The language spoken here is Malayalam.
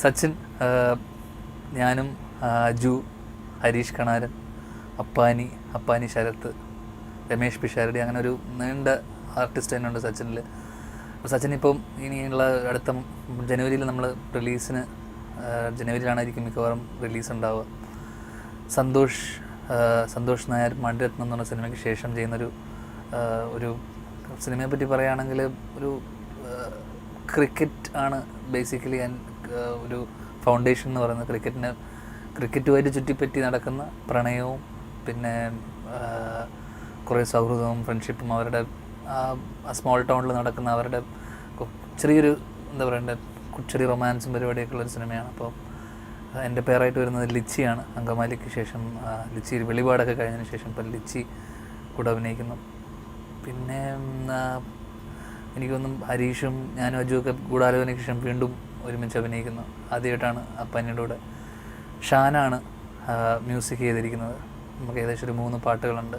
സച്ചിൻ, ഞാനും അജു, ഹരീഷ് കണാരൻ, അപ്പാനി ശരത്ത്, രമേഷ് പിഷാരടി, അങ്ങനെ ഒരു നീണ്ട ആർട്ടിസ്റ്റ് തന്നെയുണ്ട് സച്ചിനിൽ. സച്ചിൻ ഇപ്പം ഇനിയുള്ള അടുത്ത ജനുവരിയിൽ നമ്മൾ റിലീസിന്, ജനുവരിയിലാണായിരിക്കും മിക്കവാറും റിലീസ് ഉണ്ടാവുക. സന്തോഷ് നായർ മണിരത്നം എന്ന് പറഞ്ഞ സിനിമയ്ക്ക് ശേഷം ചെയ്യുന്നൊരു ഒരു സിനിമയെ പറ്റി പറയുകയാണെങ്കിൽ ഒരു ക്രിക്കറ്റ് ആണ് ബേസിക്കലി. ഒരു ഫൗണ്ടേഷൻ എന്ന് പറയുന്നത് ക്രിക്കറ്റുമായിട്ട് ചുറ്റിപ്പറ്റി നടക്കുന്ന പ്രണയവും പിന്നെ കുറേ സൗഹൃദവും ഫ്രണ്ട്ഷിപ്പും അവരുടെ ആ സ്മോൾ ടൗണിൽ നടക്കുന്ന അവരുടെ ചെറിയൊരു എന്താ പറയണ്ടേ ചെറിയ റൊമാൻസും പരിപാടിയൊക്കെ ഉള്ളൊരു സിനിമയാണ്. അപ്പോൾ എൻ്റെ പേരായിട്ട് വരുന്നത് ലിച്ചിയാണ്. അങ്കമാലിക്ക് ശേഷം ലിച്ചി വെളിപാടൊക്കെ കഴിഞ്ഞതിന് ശേഷം ഇപ്പം ലിച്ചി കൂടെ അഭിനയിക്കുന്നു. പിന്നെ എനിക്കൊന്നും ഹരീഷും ഞാനും അജുവൊക്കെ ഗൂഢാലോചനയ്ക്ക് ശേഷം വീണ്ടും ഒരുമിച്ച് അഭിനയിക്കുന്നു. ആദ്യമായിട്ടാണ് അപ്പാനിയുടെ കൂടെ. ഷാനാണ് മ്യൂസിക് ചെയ്തിരിക്കുന്നത്. നമുക്ക് ഏകദേശം ഒരു 3 പാട്ടുകളുണ്ട്.